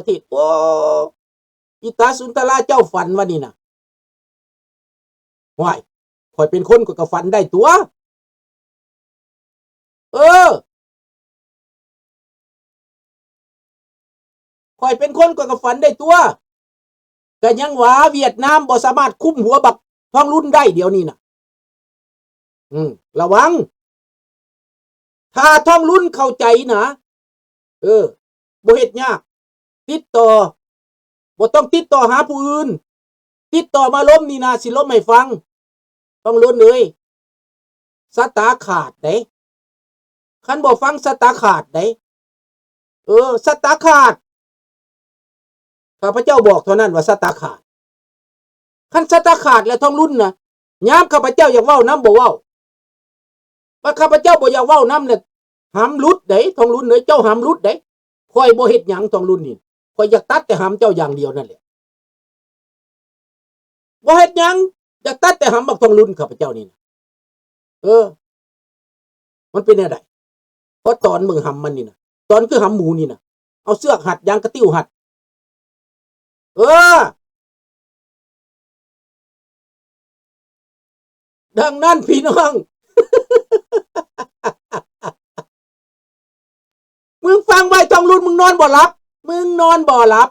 ประเทศโอ้อีตาสุนทราเจ้าฝันว่านี่นะว้ายข่อยเป็นคนก็ฝันได้ตัวเออข่อยเป็นคนก็ฝันได้ตัวก็ยังว่าเวียดนามบ่สามารถคุมหัวบักท้องรุ่นได้เดี๋ยวนี้นะระวังถ้าท้องรุ่นเข้าใจนะบ่เฮ็ดยากติดต่อบ่ต้องติดต่อหาผู้อื่นติดต่อมาล้มนี่นะสิล้มให้ฟังต้องลุ้นเลยสตาขาดเด้คันบ่ฟังสตาขาดเด้สตาขาดข้าพเจ้าบอกเท่านั้นว่าสตาขาดคันสตาขาดแล้วท้องรุ่นนะยามข้าพเจ้าอยากเว้านำบ่เว้าว่าข้าพเจ้าบ่อยากเว้านำเนี่ยหำรุดเด้ท้องรุ่นเอ้ยเจ้าหำรุดเด้ข่อยบ่เฮ็ดหยังท้องรุ่นนี่ข่อยอยากตัดแต่หำเจ้าอย่างเดียวนั่นแหละบ่เฮ็ดหยังอยากตัดแต่หำบักท้องรุ่นข้าพเจ้านี่มันเป็นอะไรเพราะตอนมึงหำมันนี่นะตอนคือหำหมูนี่นะเอาเสือกหัดยางกระติ้วหัดดังนั้นพี่น้องมึงฟังไว้ท้องรุ่นมึงนอนบ่หลับมึงนอนบ่หลับ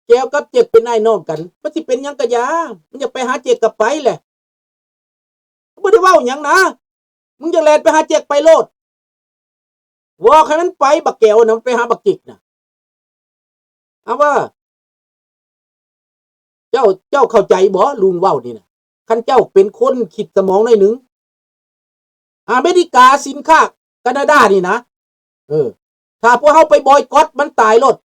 แก้วกับเจ็กเป็นไอ้น้องกันมันสิเป็นหยังกะยามึงอยากไปหาเจ็กกับไปแหละบ่ได้เว้าหยังนะมึงจะแล่นไปหาเจ็กไปโลดว่าให้มันไปบักแก้วนะไปหาบักจิกนะเอาว่าเจ้าเข้าใจบ่ลุงเว้านี่นะคันเจ้าเป็นคนคิดสมองหน่อยหนึ่งอเมริกาสินค้าแคนาดานี่นะถ้าพวกเฮาไปบอยคอตมันตายโลด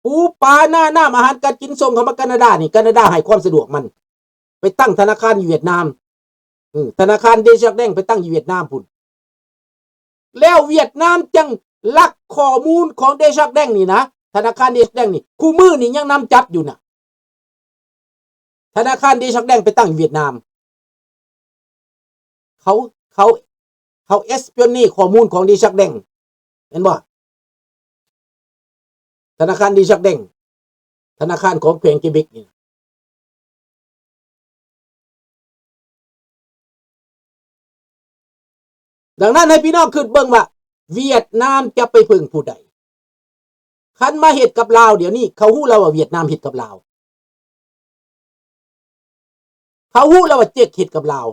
ปูปลาหน้าอาหารการกินส่งเข้ามาแคนาดานี่แคนาดาให้ความสะดวกมันไปตั้งธนาคารอยู่เวียดนามธนาคารเดชักแดงไปตั้งอยู่เวียดนามพุ่นแล้วเวียดนามจังลักข้อมูลของเดชักแดงนี่นะธนาคารเดชักแดงนี่คู่มือนี่ยังนำจับอยู่นะธนาคารเดชักแดงไปตั้งอยู่เวียดนามเขาเขาเอสเปียนี่ข้อมูลของเดชักแดงเห็นบ่ธนาคารเดชักแดงธนาคารของแขวงเกเบกนี่ดังนั้นให้พี่น้องคิดเบิ่งว่าเวียดนามจะไปพึ่งผู้ใดคันมาเฮ็ดกับลาวเดี๋ยวนี้เขาฮู้แล้วว่าเวียดนามเฮ็ดกับลาวเขาฮู้แล้วว่าเจ๊กเฮ็ดกับลาว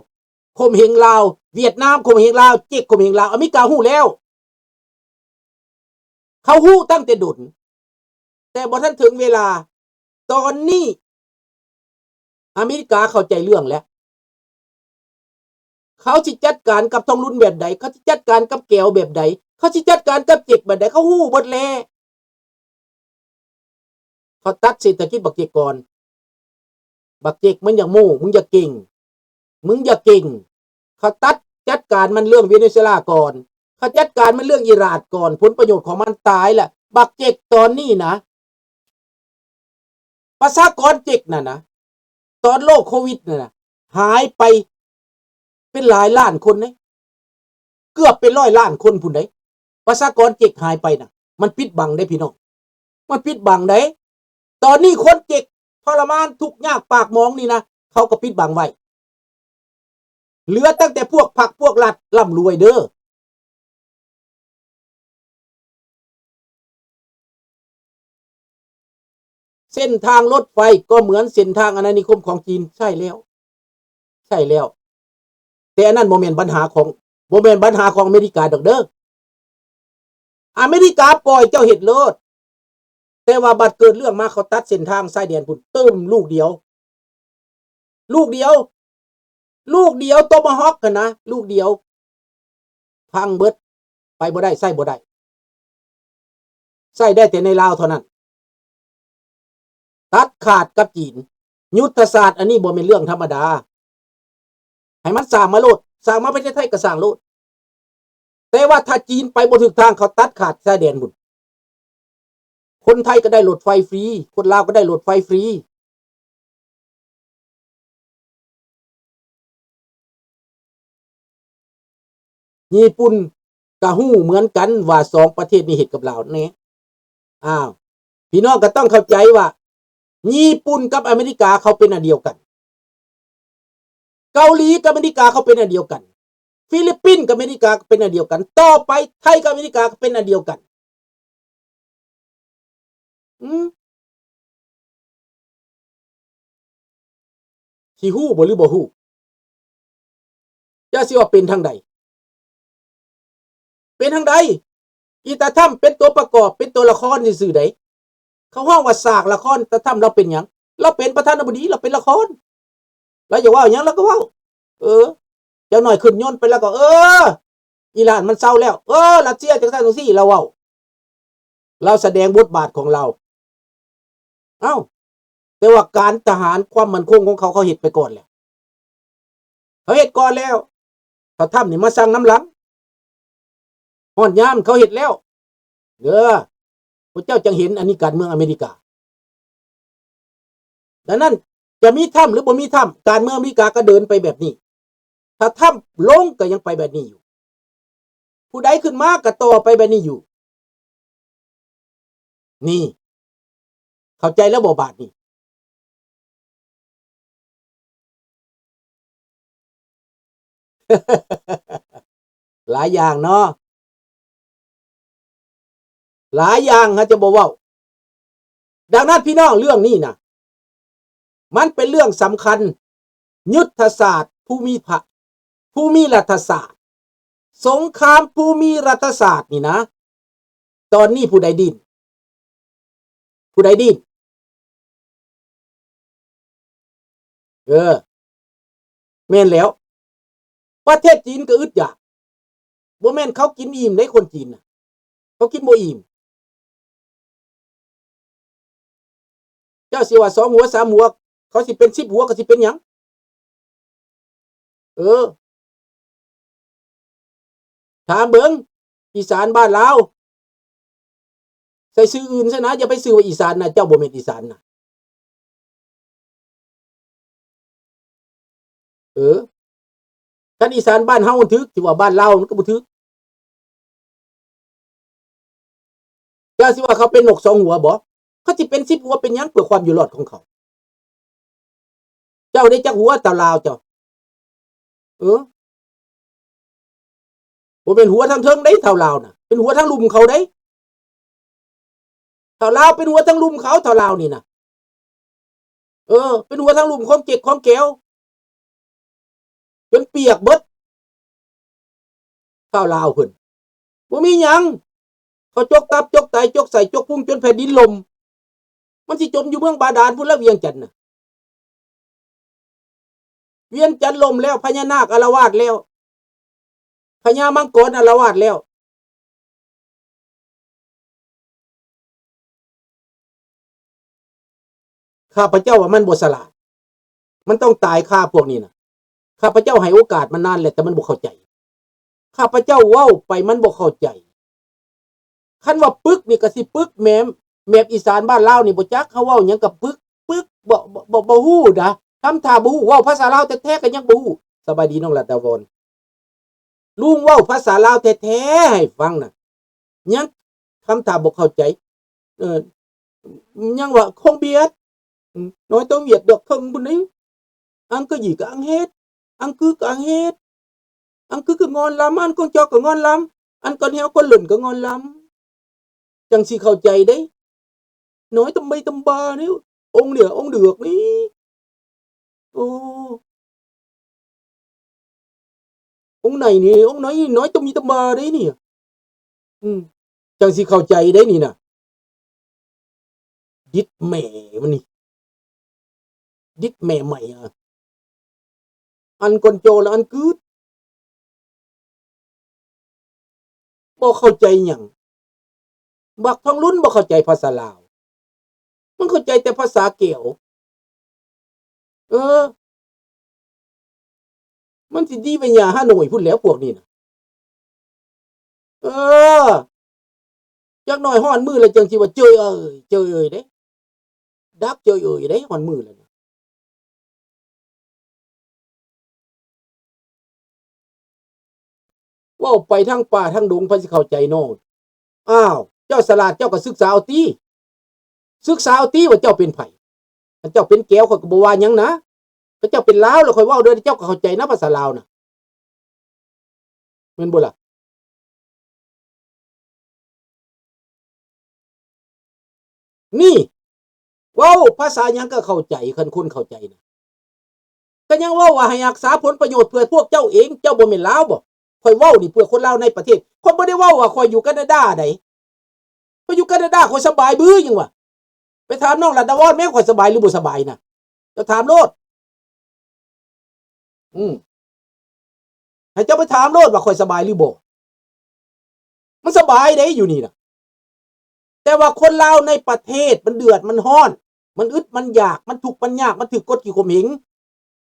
ข่มเหงลาวเวียดนามข่มเหงลาวเจ๊กข่มเหงลาวอเมริกาฮู้แล้วเขาฮู้ตั้งแต่ดุนแต่บ่ทันถึงเวลาตอนนี้อเมริกาเข้าใจเรื่องแล้วเขาสิจัดการกับท้องรุ่นแบบใดเขาสิจัดการกับแก้วแบบใดเขาสิจัดการกับเจ๊กแบบใดเขาฮู้หมดแล้วเขาตัดเศรษฐกิจบักเจ๊กก่อนบักเจ๊กมันอย่างโม่มึงอย่าเก่งเขาตัดจัดการมันเรื่องเวเนซุเอลาก่อนเขาจัดการมันเรื่องอิหร่านก่อนผลประโยชน์ของมันตายแหละบักเจ๊กตอนนี้นะประชากรเจ๊กน่ะนะตอนโรคโควิดน่ะหายไปเป็นหลายล้านคนนะเกือบเป็น100 ล้านคนพุ่นได้ประชากรเจ๊กหายไปน่ะมันปิดบังได้พี่น้องมันปิดบังได้ตอนนี้คนเจ๊กทรมานทุกข์ยากปากหมองนี่นะเขาก็ปิดบังไว้เหลือตั้งแต่พวกผักพวกรัฐร่ำรวยเด้อเส้นทางรถไฟก็เหมือนเส้นทางอาณานิคมของจีนใช่แล้วแต่อันนั้นโมเมนต์ปัญหาของอเมริกาดอกเด้ออเมริกาปล่อยเจ้าเห็ดโลดแต่ว่าบัดเกิดเรื่องมาเขาตัดเส้นทางสายแดนพุ่นเติมลูกเดียวโตมาฮอกกันนะลูกเดียวพังเบิดไปบ่ได้ใส่บ่ได้ใส่ได้แต่ในลาวเท่านั้นตัดขาดกับจีนยุทธศาสตร์อันนี้บ่เป็นเรื่องธรรมดาให้มันสร้างมาโลดสร้างมาประเทศไทยก็สร้างโลดแต่ว่าถ้าจีนไปบ่ถึกทางเขาตัดขาดชายแดนบุญคนไทยก็ได้รถไฟฟรีคนลาวก็ได้รถไฟฟรี ญี่ปุ่นก็ฮู้เหมือนกันว่า2ประเทศนี้เฮ็ดกับลาวแน่พี่น้องก็ต้องเข้าใจว่าญี่ปุ่นกับอเมริกาเขาเป็นอันเดียวกันเกาหลีกับอเมริกาเขาเป็นอันเดียวกันฟิลิปปินส์กับอเมริกาเป็นอันเดียวกันต่อไปไทยกับอเมริกาก็เป็นอันเดียวกันสิฮู้บ่หรือบ่ฮู้จะสิว่าเป็นทางใดเป็นทางใดอีตาถ้ำเป็นตัวประกอบเป็นตัวละครซื่อๆใดเขาฮ้องว่าสากละครตาถ้ำเราเป็นหยังเราเป็นประธานาธิบดีเราเป็นละครเราอย่าว่าหยังเราก็เว้าเจ้าหน่อยขึ้นยนต์ไปแล้วก็อิหร่านมันเศร้าแล้วรัสเซียจังซั่นจังซี่เราเว้าเราแสดงบทบาทของเราแต่ว่าการทหารความมั่นคงของเขาเฮ็ดไปก่อนแล้วเขาเฮ็ดก่อนแล้วเขาทำนี่มาสั่งน้ำหลังฮ้อนยามเขาเฮ็ดแล้วพระเจ้าจังเห็นอันนี้การเมืองอเมริกาดังนั้นจะมีถ้ำหรือบ่มีถ้ำการเมืองอเมริกาก็เดินไปแบบนี้ถ้าถ้ำลงก็ยังไปแบบนี้อยู่ผู้ใดขึ้นมาก็ต่อไปแบบนี้อยู่นี่เข้าใจแล้วบ่บาดนี้ หลายอย่างเนาะหลายอย่างจะบอกว่าดังนั้นพี่น้องเรื่องนี้นะมันเป็นเรื่องสำคัญยุทธศาสตร์ภูมิรัฐศาสตร์สงครามภูมิรัฐศาสตร์นี่นะตอนนี้ผู้ใดดิ้นแม่นแล้วประเทศจีนก็อึดอยากบ่แม่นเขากินอิ่มได้คนจีนน่ะเขากินบ่อิ่มเจ้าสิว่า2หัว3หัวเขาสิเป็น10หัวก็สิเป็นหยังถามเบิ่งอีสานบ้านลาวใส่ชื่ออื่นซะนะอย่าไปชื่อว่าอีสานนะเจ้าบ่แม่นอีสานนะคันอีสานบ้านเฮามันถึกสิว่าบ้านลาวมันก็บ่ถึกเจ้าสิว่าเขาเป็นนก2หัวบ่เขาสิเป็น10หัวเป็นหยังเพื่อความอยู่รอดของเขาเจ้าได้จักหัวตาลาวเจ้าบ่เป็นหัวทางเทิงได้เท่าลาวน่ะเป็นหัวทางลุ่มเขาได้เท่าลาวเป็นหัวทางลุ่มเขาเท่าลาวนี่น่ะเป็นหัวทางลุ่มของเจ็กของแก้วจนเปียกเบิดเท่าลาวเพิ่นบ่มีหยังเขาจกตับจกไตจกใส่จกพุงจนแผ่นดินล่มมันสิจมอยู่เมืองบาดาลพุ่นละเวียงจันทน์น่ะเวียงจันทน์ล่มแล้วพญานาคอาละวาดแล้วพญามังกรอาละวาดแล้วข้าพเจ้าว่ามันบ่ฉลาดมันต้องตายฆ่าพวกนี้น่ะข้าพเจ้าให้โอกาสมันนานแล้วแต่มันบ่เข้าใจข้าพเจ้าเว้าไปมันบ่เข้าใจคันว่าปึกนี่ก็สิปึกแม่อีสานบ้านลาวนี่บ่จักเขาเว้าหยังก็ปึกบ่ฮู้นะทำท่าบ่ฮู้เว้าภาษาลาวแท้ๆก็ยังบ่ฮู้สบายดีน้องรัตวรลุงเว้าภาษาลาวแท้ๆให้ฟังน่ะยังทำท่าบ่เข้าใจยังว่าคงเบียดnói tiếng Việt được không bún ấy ăn cái gì cả ăn hết ăn cứ cả ăn hết ăn cứ ngon lắm ăn con chó cả ngon lắm ăn con heo con lợn cả ngon lắm chẳng gì khẩu chạy đấy nói tầm bay tầm ba nếu ông được đi ông này nè ông nói tầm ba đấy nè chẳng gì khẩu chạy đấy nè đít mẹมันนี่ดิดแม่ใหม่อันคนโจแล้วอันกืดบ่เข้าใจหยังบักทองลุ้นบ่เข้าใจภาษาลาวมันเข้าใจแต่ภาษาเกี่ยวมันสิดีไปหยังฮานอยพุ่นแล้วพวกนี้น่ะจักหน่อยฮ้อนมือแล้วจังสิว่าเจยเอ้ยเด้ดักเจยเอ้ยเด้ฮ้อนมือแล้ว ว่าไปทั้งป่าทั้งดงพระสิเข้าใจโน่นอ้าวเจ้าสลาดเจ้าก็ศึกษาเอาตีศึกษาเอาตีว่าเจ้าเป็นไผเจ้าเป็นแก้วข่อยก็บ่ว่าหยังนะก็เจ้าเป็นลาวแล้วข่อยเว้าเด้อเจ้าก็เข้าใจนะภาษาลาวน่ะแม่นบ่ล่ะนี่เว้าภาษาหยังก็เข้าใจคันคนเข้าใจนะก็ยังเว้าว่าให้รักษาผลประโยชน์เพื่อพวกเจ้าเองเจ้าบ่แม่นลาวบ่ข่อยเว้านี่เพื่อคนลาวในประเทศข่อยบ่ได้เว้าว่าข่อยอยู่แคนาดาไดข่อยอยู่แคนาดาข่อยสบายบื้อหยังวะไปถามน้องรัตดาวรแม่ข่อยสบายหรือบ่สบายน่ะเจ้าถามโลดให้เจ้าไปถามโลดว่าข่อยสบายหรือบ่มันสบายเด้อยู่นี่น่ะแต่ว่าคนลาวในประเทศมันเดือดมันร้อนมันอึดมันอยากมันทุกข์มันยากมันถูกกดขี่ข่มเหง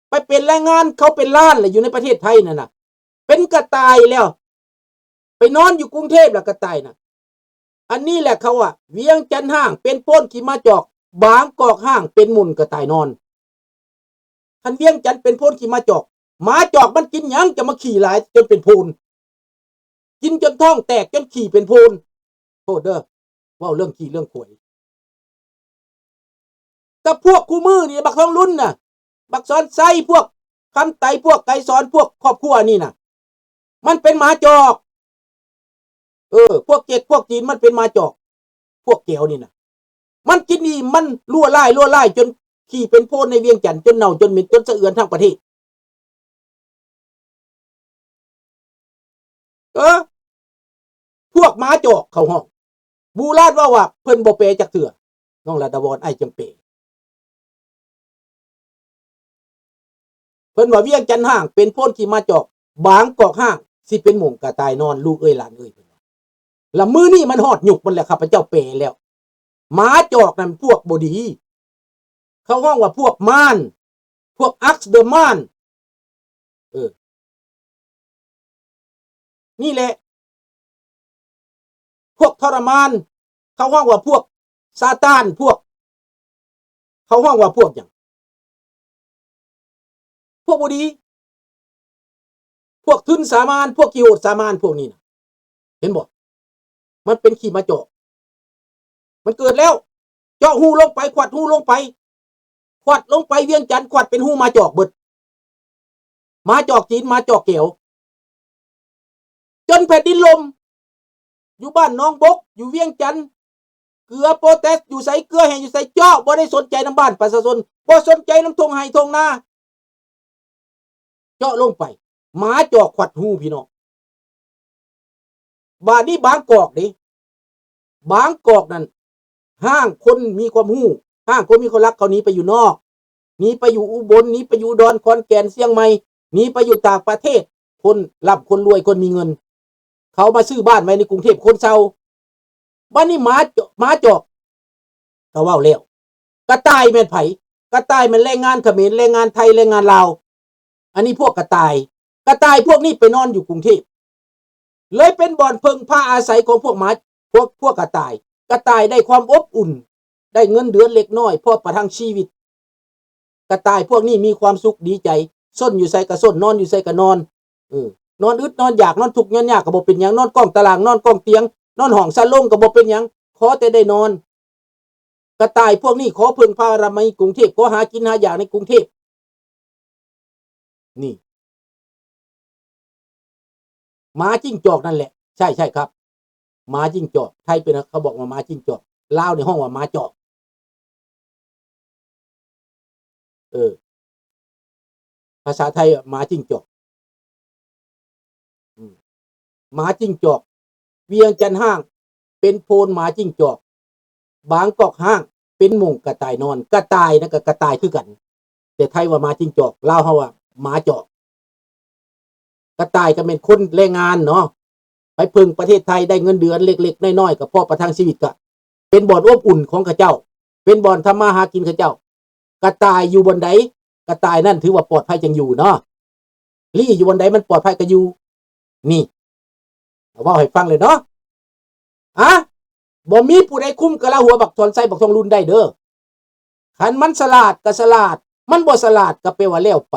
ไปเป็นแรงงานเขาเป็นล้านแหละอยู่ในประเทศไทยนั่นน่ะเป็นกระต่ายแล้วไปนอนอยู่กรุงเทพแล้วกระต่ายน่ะอันนี้แหละเขาอ่ะเวียงจันทน์ห้างเป็นโป้นขี่มาจอกบางกอกห้างเป็นหมุนกระต่ายนอนคันเวียงจันทน์เป็นโป้นขี่มาจอกหมาจอกมันกินหยังจะมาขี่หลายจนเป็นโพนกินจนท้องแตกจนขี่เป็นโพนโทษเด้อว่าเรื่องขี่เรื่องข่วยกับพวกคู่มือนี่บักท้องรุ่นน่ะบักสอนไส้พวกคำไตพวกไก่สอนพวกครอบครัวนี่น่ะมันเป็นหมาจอกพวกเจ็กพวกจีนมันเป็นหมาจอกพวกเกี่ยวนี่น่ะมันกินนี่มันลั่วไล่จนขี่เป็นโพนในเวียงจันทน์จนเน่าจนเหม็นจนสะเอือนทั้งประเทศพวกหมาจอกเขาห้องบูราณว่าเพิ่นบ่เปจักเถื่อน้องรัตดาวรไอ้จำเปเพิ่นว่าเวียงจันทน์ห้างเป็นโพนขี่มาจอกบางกอกห้างสิเป็นหม่องกระต่ายนอนลูกเอ้ยหลานเอ้ยละมือนี่มันฮอดหยุกมันแหละครับพระเจ้าเปแล้วหมาจอกนั่นพวกบ่ดีเขาห้องว่าพวกมารพวกอักซ์เดอะมารนี่แหละพวกทรมานเขาห้องว่าพวกซาตานพวกเขาห้องว่าพวกหยังพวกบ่ดีพวกทุนสามานพวกกิโยชน์สามานพวกนี้นะเห็นบ่มันเป็นขี้มาเจาะมันเกิดแล้วเจาะหูลงไปขวัดหูลงไปขวัดลงไปเวียงจันทน์ขวัดเป็นหูมาจอกเบิดมาจอกจีนมาจอกเกี่ยวจนแผ่นดินลมอยู่บ้านน้องบกอยู่เวียงจันทน์เกลือโปแทสอยู่ใส่เกลือแห้งอยู่ใส่เจาะบ่ได้สนใจน้ำบ้านประชาชนบ่สนใจน้ำทงไห้ทงนาเจาะลงไปหมาจอกขวัดหูพี่น้องบ้านนี้บางกอกดิบางกอกนั่นห้างคนมีความหู้ห้างคนมีคนรักเขาหนีไปอยู่นอกหนีไปอยู่อุบลหนีไปอยู่อุดรขอนแก่นเชียงใหม่หนีไปอยู่ต่างประเทศคนร่ำคนรวยคนมีเงินเขามาซื้อบ้านไว้ในกรุงเทพคนเซาบ้านนี้หมาจอกก็เว้าแล้วกระต่ายแม่นไผกระต่ายมันแรงงานเขมรแรงงานไทยแรงงานลาวอันนี้พวกกระต่ายพวกนี้ไปนอนอยู่กรุงเทพเลยเป็นบ่อนเพิงผ้าอาศัยของพวกหมาพวกกระต่ายได้ความอบอุ่นได้เงินเดือนเล็กน้อยพอประทังชีวิตกระต่ายพวกนี้มีความสุขดีใจส้นอยู่ใส่กระส้นนอนอยู่ใส่กระนอนนอนอึดนอนอยากนอนทุกข์นอนยากก็บ่เป็นหยังนอนกองตารางนอนกองเตียงนอนห้องซัลงก็บ่เป็นหยังขอแต่ได้นอนกระต่ายพวกนี้ขอพึ่งพาอาศัยกรุงเทพขอหากินหาอยากในกรุงเทพนี่หมาจิ้งจอกนั่นแหละใช่ครับหมาจิ้งจอกไทยเป็นเขาบอกว่าหมาจิ้งจอกลาวในห้องว่าหมาจอกภาษาไทยหมาจิ้งจอกหมาจิ้งจอกเวียงจันทน์ห้างเป็นโพนหมาจิ้งจอกบางกอกห้างเป็นหม่องกระต่ายนอนกระต่ายนะกับกระต่ายคือกันแต่ไทยว่าหมาจิ้งจอกลาวเฮาว่าหมาจอกกระต่ายก็เป็นคนแรงงานเนาะไปพึ่งประเทศไทยได้เงินเดือนเล็กๆน้อยๆก็พอประทังชีวิตก็เป็นบ่อนอบอุ่นของข้าเจ้าเป็นบ่อนทำมาหากินข้าเจ้ากระต่ายอยู่บนใดกระต่ายนั่นถือว่าปลอดภัยจังอยู่เนาะลี่อยู่บนใดมันปลอดภัยก็อยู่นี่เอาว่าให้ฟังเลยเนาะบ่มีผู้ใดคุ้มกะลาหัวบักทอนไส้บักทองรุ่นได้เด้อคันมันสลาดก็สลาดมันบ่สลาดก็แปลว่าแล้วไป